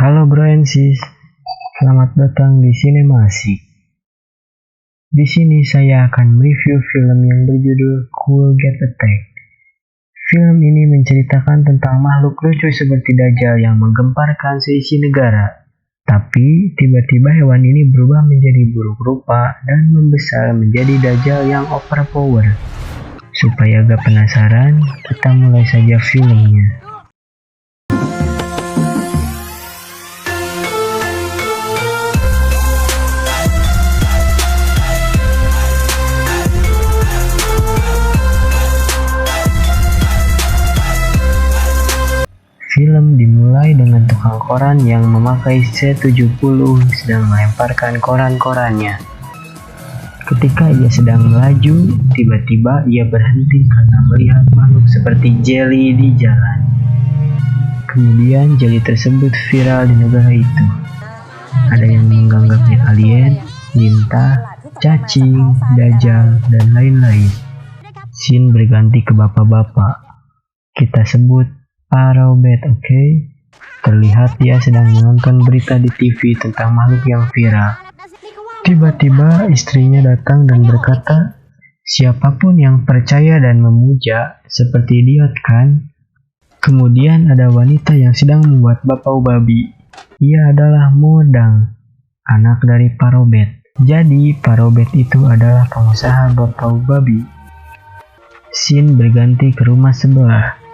Halo bro and sis, selamat datang di Sinemasi. Di sini saya akan mereview film yang berjudul Cool Get Attack. Film ini menceritakan tentang makhluk lucu seperti Dajjal yang menggemparkan seisi negara. Tapi tiba-tiba hewan ini berubah menjadi buruk rupa dan membesar menjadi Dajjal yang overpower. Supaya gak penasaran, kita mulai saja filmnya. Film dimulai dengan tukang koran yang memakai C70 sedang melemparkan koran-korannya. Ketika ia sedang melaju, tiba-tiba ia berhenti karena melihat makhluk seperti jelly di jalan. Kemudian jelly tersebut viral di negara itu. Ada yang menganggapnya alien, lintah, cacing, dajjal, dan lain-lain. Scene berganti ke bapak-bapak. Kita sebut Parobet, oke? Terlihat dia sedang menonton berita di TV tentang makhluk yang viral. Tiba-tiba istrinya datang dan berkata, "Siapapun yang percaya dan memuja, seperti idiot kan?" Kemudian ada wanita yang sedang membuat bapau babi. Ia adalah Modang, anak dari Parobet. Jadi Parobet itu adalah pengusaha bapau babi. Scene berganti ke rumah sebelah.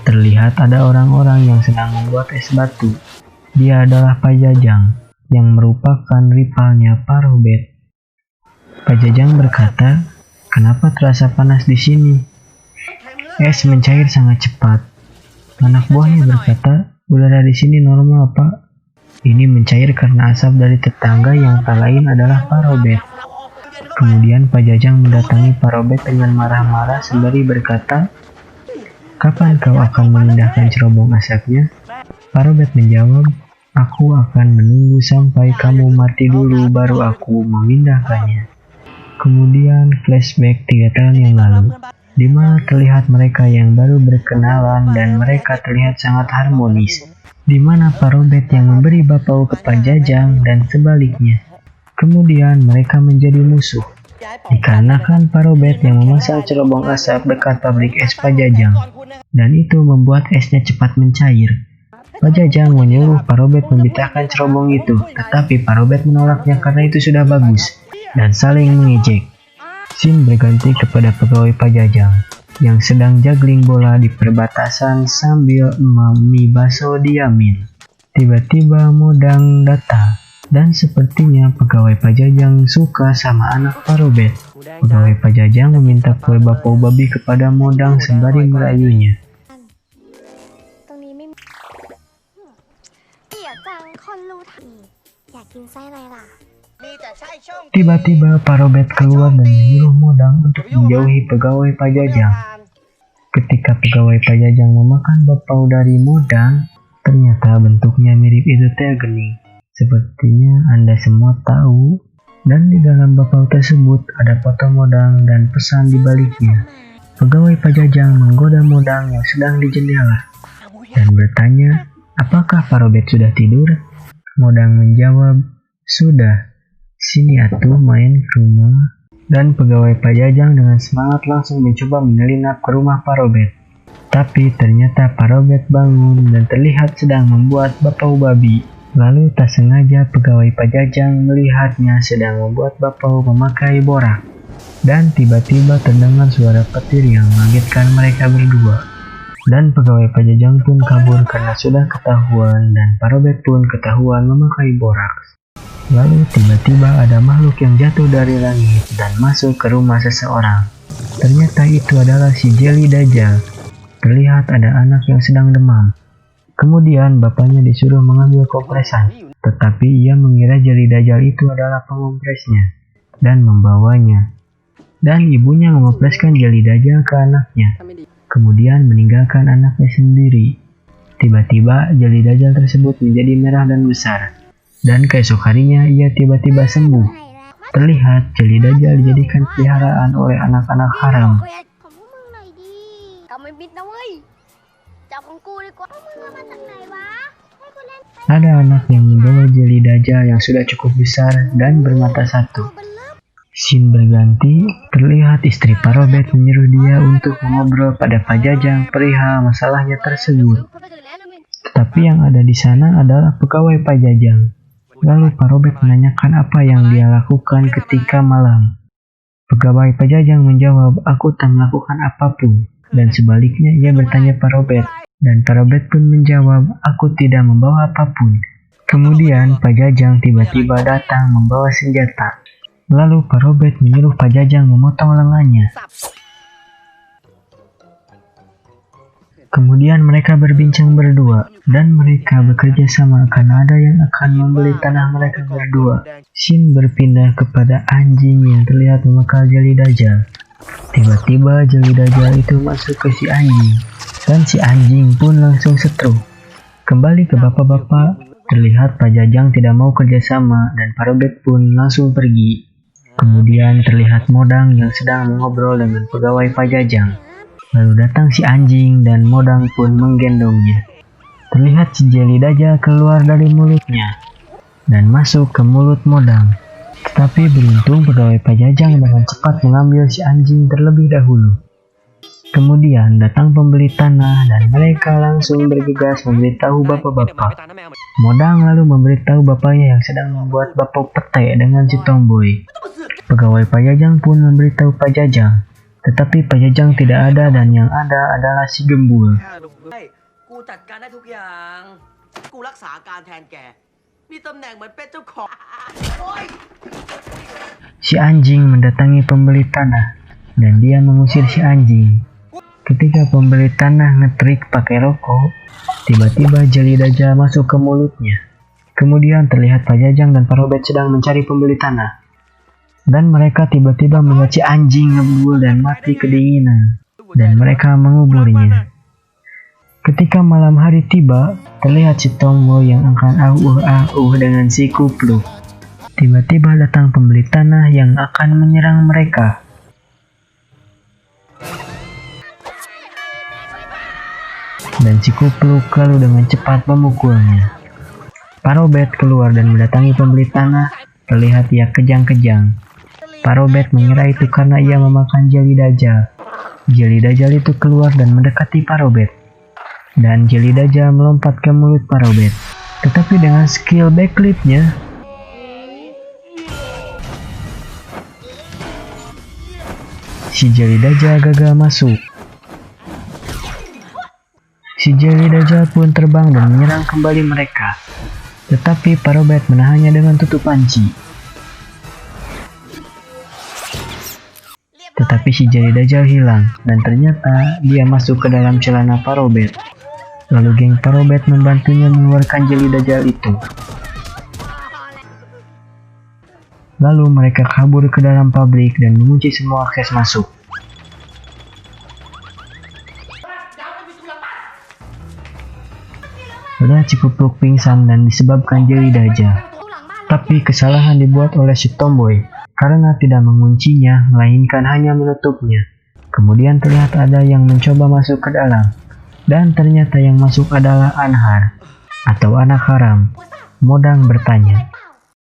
Terlihat ada orang-orang yang sedang membuat es batu. Dia adalah Pajajang, yang merupakan rivalnya Parobet. Pajajang berkata, "Kenapa terasa panas di sini?" Es mencair sangat cepat. Anak buahnya berkata, "Udara di sini normal, Pak." Ini mencair karena asap dari tetangga yang tak lain adalah Parobet. Kemudian Pajajang mendatangi Parobet dengan marah-marah sembari berkata, "Kapan kau akan memindahkan cerobong asapnya?" Parobet menjawab, "Aku akan menunggu sampai kamu mati dulu baru aku memindahkannya." Kemudian flashback 3 tahun yang lalu, di mana terlihat mereka yang baru berkenalan dan mereka terlihat sangat harmonis, di mana Parobet yang memberi bapau ke Pajajang dan sebaliknya. Kemudian mereka menjadi musuh, dikarenakan Parobet yang memasang cerobong asap dekat pabrik es Pajajang, dan itu membuat esnya cepat mencair. Pajajang menyuruh Parobet membitahkan cerobong itu, tetapi Parobet menolaknya karena itu sudah bagus, dan saling mengejek. Scene berganti kepada pegawai Pajajang, yang sedang juggling bola di perbatasan sambil mie bakso di Yamin. Tiba-tiba Modang datang. Dan sepertinya pegawai Pajajang suka sama anak Parobet. Pegawai Pajajang meminta kue bapau babi kepada Modang sembari merayunya. Tiba-tiba Parobet keluar dan menyuruh Modang untuk menjauhi pegawai Pajajang. Ketika pegawai Pajajang memakan bapau dari Modang, ternyata bentuknya mirip itu teh gening. Sepertinya Anda semua tahu, dan di dalam bapau tersebut ada foto Modang dan pesan di baliknya. Pegawai Pajajang menggoda Modang yang sedang di jendela dan bertanya, "Apakah Parobet sudah tidur?" Modang menjawab, "Sudah, sini atuh main ke rumah." Dan pegawai Pajajang dengan semangat langsung mencoba menyelinap ke rumah Parobet. Tapi ternyata Parobet bangun dan terlihat sedang membuat bapau babi. Lalu tak sengaja pegawai Pajajang melihatnya sedang membuat bapau memakai borak. Dan tiba-tiba terdengar suara petir yang mengagetkan mereka berdua. Dan pegawai Pajajang pun kabur karena sudah ketahuan dan Parobet pun ketahuan memakai borak. Lalu tiba-tiba ada makhluk yang jatuh dari langit dan masuk ke rumah seseorang. Ternyata itu adalah si Jelly Dajjal. Terlihat ada anak yang sedang demam. Kemudian bapaknya disuruh mengambil kompresan, tetapi ia mengira Jelly Dajjal itu adalah pengompresnya dan membawanya. Dan ibunya mengompreskan Jelly Dajjal ke anaknya, kemudian meninggalkan anaknya sendiri. Tiba-tiba Jelly Dajjal tersebut menjadi merah dan besar, dan keesok harinya ia tiba-tiba sembuh. Terlihat Jelly Dajjal dijadikan peliharaan oleh anak-anak haram. Chào con cua đi con. Ủa, mưa mà thằng này quá. Thấy con lên Ada anak yang membawa jeli Dajjal yang sudah cukup besar dan bermata satu. Scene berganti, terlihat istri Parobet menyuruh dia untuk mengobrol pada Pak Jajang perihal masalahnya tersebut. Tetapi yang ada di sana adalah pegawai Pak Jajang. Lalu Parobet menanyakan apa yang dia lakukan ketika malam. Pegawai Pak Jajang menjawab, "Aku tak melakukan apapun." Dan sebaliknya ia bertanya Parobet, dan Parobet pun menjawab, "Aku tidak membawa apapun." Kemudian Pak Jajang tiba-tiba datang membawa senjata. Lalu Parobet menyuruh Pak Jajang memotong lengannya. Kemudian mereka berbincang berdua, dan mereka bekerja sama karena ada yang akan membeli tanah mereka berdua. Scene berpindah kepada anjing yang terlihat memakan jeli Dajjal. Tiba-tiba jeli Dajjal itu masuk ke si anjing, dan si anjing pun langsung stroke. Kembali ke bapak-bapak, terlihat Pak Jajang tidak mau kerjasama dan Parobet pun langsung pergi. Kemudian terlihat Modang yang sedang mengobrol dengan pegawai Pak Jajang. Lalu datang si anjing dan Modang pun menggendongnya. Terlihat si jeli Dajjal keluar dari mulutnya dan masuk ke mulut Modang. Tetapi beruntung pegawai Pak Jajang dengan cepat mengambil si anjing terlebih dahulu. Kemudian datang pembeli tanah dan mereka langsung bergegas memberitahu bapak-bapak. Modang lalu memberitahu bapaknya yang sedang membuat bapau petai dengan si Tomboy. Pegawai Pak Jajang pun memberitahu Pak Jajang. Tetapi Pak Jajang tidak ada dan yang ada adalah si Gembul. Si anjing mendatangi pembeli tanah dan dia mengusir si anjing. Ketika pembeli tanah ngetrik pakai rokok, tiba-tiba jeli Dajjal masuk ke mulutnya. Kemudian terlihat Pak Jajang dan Parobet sedang mencari pembeli tanah. Dan mereka tiba-tiba melihat si anjing ngebul dan mati kedinginan, dan mereka menguburnya. Ketika malam hari tiba, terlihat si Tomboy yang akan auh dengan si Kupluk. Tiba-tiba datang pembeli tanah yang akan menyerang mereka. Dan si Kupluk lalu dengan cepat memukulnya. Parobet keluar dan mendatangi pembeli tanah, terlihat ia kejang-kejang. Parobet mengira itu karena ia memakan jeli Dajjal. Jeli Dajjal itu keluar dan mendekati Parobet. Dan jeli Dajjal melompat ke mulut Parobet. Tetapi dengan skill backflipnya, si jeli Dajjal gagal masuk. Si jeli Dajjal pun terbang dan menyerang kembali mereka. Tetapi Parobet menahannya dengan tutup panci. Tetapi si jeli Dajjal hilang, dan ternyata dia masuk ke dalam celana Parobet. Lalu geng Parobet membantunya mengeluarkan jeli Dajjal itu. Lalu mereka kabur ke dalam pabrik dan mengunci semua akses masuk. Sudah si Kupluk pingsan dan disebabkan jeli Dajjal. Tapi kesalahan dibuat oleh si Tomboy karena tidak menguncinya, melainkan hanya menutupnya. Kemudian terlihat ada yang mencoba masuk ke dalam, dan ternyata yang masuk adalah Anhar, atau anak haram. Modang bertanya,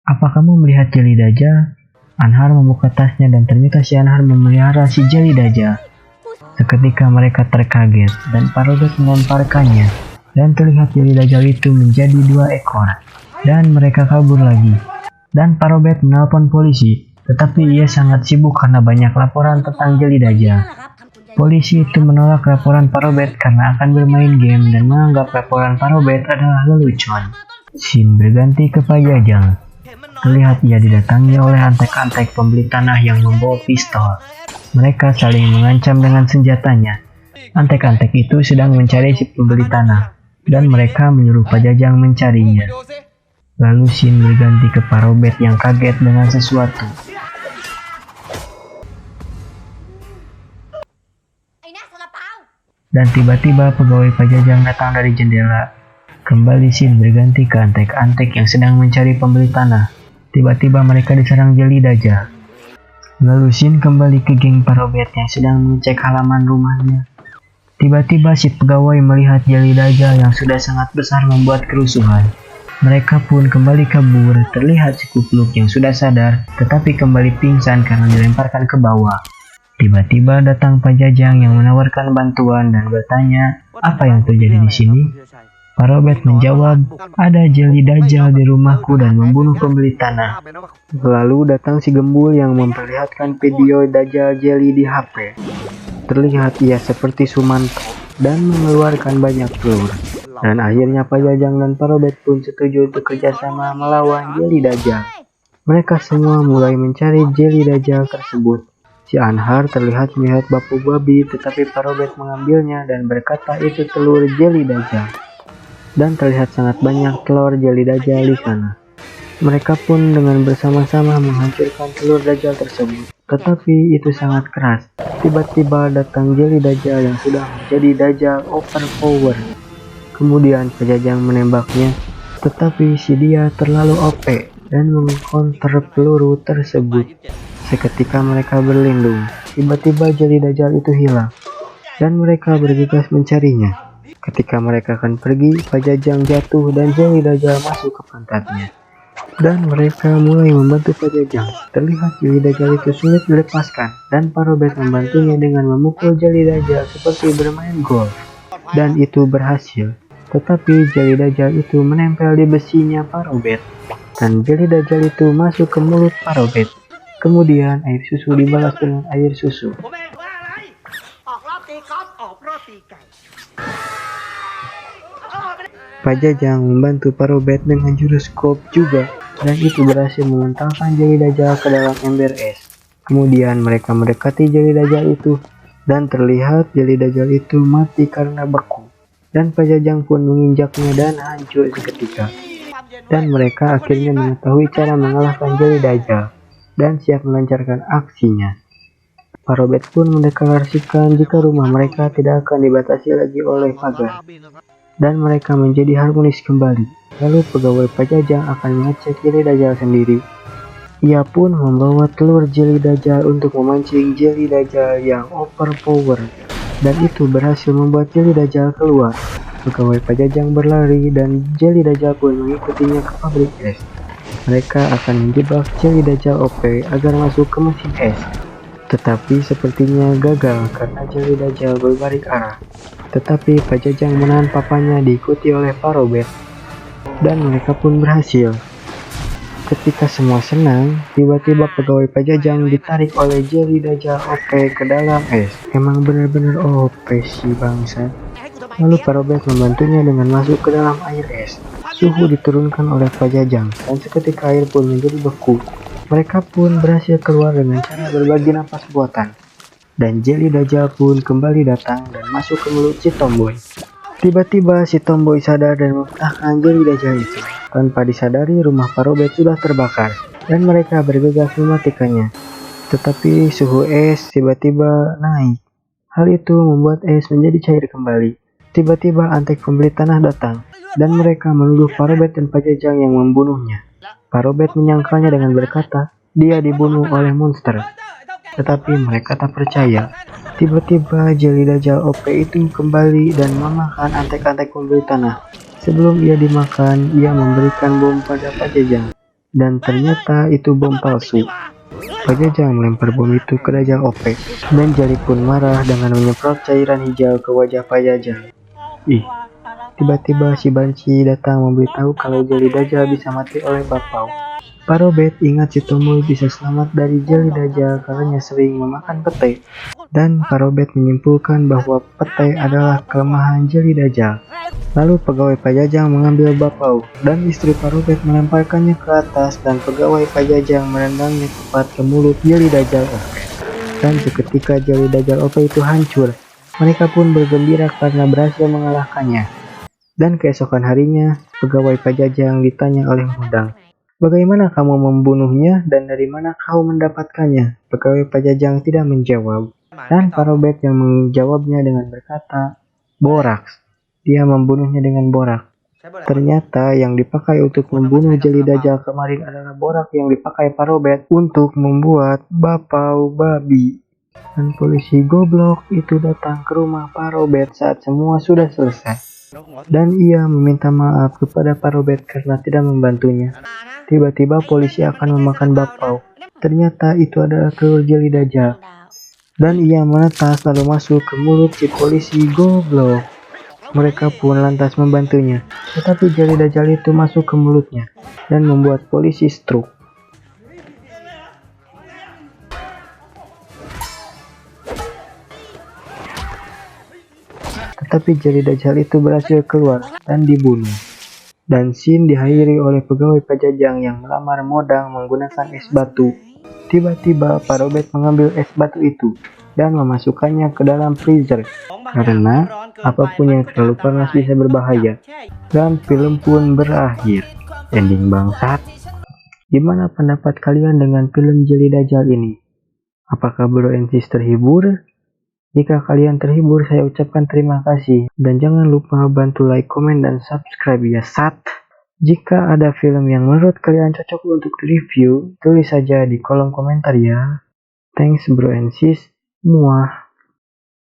"Apa kamu melihat jeli Dajjal?" Anhar membuka tasnya dan ternyata si Anhar memelihara si jeli Dajjal. Seketika mereka terkaget dan Parobet melemparkannya, dan terlihat jeli Dajjal itu menjadi 2 ekor, dan mereka kabur lagi. Dan Parobet menelpon polisi. Tetapi ia sangat sibuk karena banyak laporan tentang jeli Dajjal. Polisi itu menolak laporan Parobet karena akan bermain game dan menganggap laporan Parobet adalah lelucon. Scene berganti ke Pak Jajang. Terlihat ia didatangi oleh antek-antek pembeli tanah yang membawa pistol. Mereka saling mengancam dengan senjatanya. Antek-antek itu sedang mencari si pembeli tanah, dan mereka menyuruh Pak Jajang mencarinya. Lalu scene berganti ke Parobet yang kaget dengan sesuatu. Dan tiba-tiba pegawai Pak Jajang datang dari jendela. Kembali scene berganti ke antek-antek yang sedang mencari pembeli tanah. Tiba-tiba mereka diserang jeli Dajjal. Lalu scene kembali ke geng Parobet yang sedang mengecek halaman rumahnya. Tiba-tiba si pegawai melihat jeli Dajjal yang sudah sangat besar membuat kerusuhan. Mereka pun kembali kabur. Terlihat si Kupluk yang sudah sadar, tetapi kembali pingsan karena dilemparkan ke bawah. Tiba-tiba datang Pak Jajang yang menawarkan bantuan dan bertanya, apa yang terjadi di sini? Pak Robert menjawab, ada jeli dajjal di rumahku dan membunuh pembeli tanah. Lalu datang si Gembul yang memperlihatkan video dajjal jeli di HP. Terlihat ia seperti Sumanto dan mengeluarkan banyak telur. Dan akhirnya Pak Jajang dan Pak Robert pun setuju untuk kerjasama melawan jeli dajjal. Mereka semua mulai mencari jeli dajjal tersebut. Si Anhar terlihat melihat bapuk babi, tetapi Pak Robert mengambilnya dan berkata itu telur jeli dajjal. Dan terlihat sangat banyak telur jeli dajjal di sana. Mereka pun dengan bersama-sama menghancurkan telur dajjal tersebut. Tetapi itu sangat keras. Tiba-tiba datang jeli dajjal yang sudah menjadi dajjal overpower. Kemudian Pak Jajang menembaknya, tetapi si dia terlalu OP dan mengcounter peluru tersebut. Seketika mereka berlindung, tiba-tiba jeli dajjal itu hilang, dan mereka bergegas mencarinya. Ketika mereka akan pergi, Pak Jajang jatuh dan jeli dajjal masuk ke pantatnya. Dan mereka mulai membantu Pak Jajang. Terlihat jeli dajjal itu sulit dilepaskan, dan Pak Robert membantunya dengan memukul jeli dajjal seperti bermain golf. Dan itu berhasil. Tetapi jeli dajjal itu menempel di besinya Pak Robert, dan jeli dajjal itu masuk ke mulut Pak Robert. Kemudian air susu dibalas dengan air susu. Pak Jajang membantu Pak Robert dengan jurus skop juga, dan itu berhasil mengentalkan jeli dajjal ke dalam ember es. Kemudian mereka mendekati jeli dajjal itu, dan terlihat jeli dajjal itu mati karena beku. Dan Pak Jajang pun menginjaknya dan hancur seketika. Dan mereka akhirnya mengetahui cara mengalahkan jeli dajjal dan siap melancarkan aksinya. Pak Robert pun mendeklarasikan jika rumah mereka tidak akan dibatasi lagi oleh pagar, dan mereka menjadi harmonis kembali. Lalu pegawai Pak Jajang akan mengecek jeli dajjal sendiri. Ia pun membawa telur jeli dajjal untuk memancing jeli dajjal yang overpower. Dan itu berhasil membuat jeli dajjal keluar. Pegawai Pak Jajang berlari dan jeli dajjal pun mengikutinya ke pabrik es. Mereka akan menjebak jeli dajjal OP agar masuk ke mesin es. Tetapi sepertinya gagal karena jeli dajjal berbalik arah. Tetapi Pak Jajang menahan papanya diikuti oleh Pak Robert. Dan mereka pun berhasil. Ketika semua senang, tiba-tiba pegawai Pak Jajang ditarik oleh jeli dajjal OP ke dalam es. Emang benar-benar OP si bangsa. Lalu Pak Robert membantunya dengan masuk ke dalam air es. Suhu diturunkan oleh Pak Jajang, dan seketika air pun menjadi beku. Mereka pun berhasil keluar dengan cara berbagi napas buatan. Dan jeli dajjal pun kembali datang dan masuk ke mulut si tomboy. Tiba-tiba si tomboy sadar dan mematahkan jeli dajjal itu. Tanpa disadari, rumah Pak Robert sudah terbakar, dan mereka bergegas mematikannya. Tetapi suhu es tiba-tiba naik. Hal itu membuat es menjadi cair kembali. Tiba-tiba antek pembeli tanah datang, dan mereka menuduh Pak Robert dan Pak Jajang yang membunuhnya. Pak Robert menyangkalnya dengan berkata, dia dibunuh oleh monster. Tetapi mereka tak percaya. Tiba-tiba jeli dajjal OP itu kembali dan memakan antek-antek pembeli tanah. Sebelum ia dimakan, ia memberikan bom pada Pak Jajang. Dan ternyata itu bom palsu. Pak Jajang melempar bom itu ke dajjal OP. Dan jeli pun marah dengan menyemprot cairan hijau ke wajah Pak Jajang. Tiba-tiba si Banci datang memberitahu kalau jeli dajjal bisa mati oleh bapau. Pak Robert ingat si tomboy bisa selamat dari jeli dajjal karena sering memakan pete. Dan Pak Robert menyimpulkan bahwa pete adalah kelemahan jeli dajjal. Lalu pegawai Pak Jajang mengambil bapau, dan istri Pak Robert melemparkannya ke atas, dan pegawai Pak Jajang menendangnya tepat ke mulut jeli dajjal OP. Dan seketika jeli dajjal OP itu hancur. Mereka pun bergembira karena berhasil mengalahkannya. Dan keesokan harinya, pegawai Pak Jajang ditanya oleh Mudang, bagaimana kamu membunuhnya dan dari mana kau mendapatkannya? Pegawai Pak Jajang tidak menjawab. Dan Pak Robert yang menjawabnya dengan berkata, boraks. Dia membunuhnya dengan borak. Ternyata yang dipakai untuk membunuh jeli dajjal kemarin adalah borak yang dipakai Pak Robert untuk membuat bapau babi. Dan polisi goblok itu datang ke rumah Pak Robert saat semua sudah selesai. dan ia meminta maaf kepada Pak Robert karena tidak membantunya. Tiba-tiba polisi akan memakan bakpao. Ternyata itu adalah telur jeli Dajjal. Dan ia menetas lalu masuk ke mulut si polisi goblok. Mereka pun lantas membantunya. Tetapi jeli Dajjal itu masuk ke mulutnya dan membuat polisi stroke. Tetapi jeli Dajjal itu berhasil keluar dan dibunuh. Dan scene diakhiri oleh pegawai pajajang yang melamar modal menggunakan es batu. Tiba-tiba Pak Robert mengambil es batu itu dan memasukkannya ke dalam freezer. Karena apapun yang terlalu panas bisa berbahaya. Dan film pun berakhir. Ending bangsat. Gimana pendapat kalian dengan film Jeli Dajjal ini? Apakah Bro and Sis terhibur? Jika kalian terhibur, saya ucapkan terima kasih. Dan jangan lupa bantu like, komen, dan subscribe ya sat. Jika ada film yang menurut kalian cocok untuk review, tulis saja di kolom komentar ya. Thanks Bro and Sis. Muah.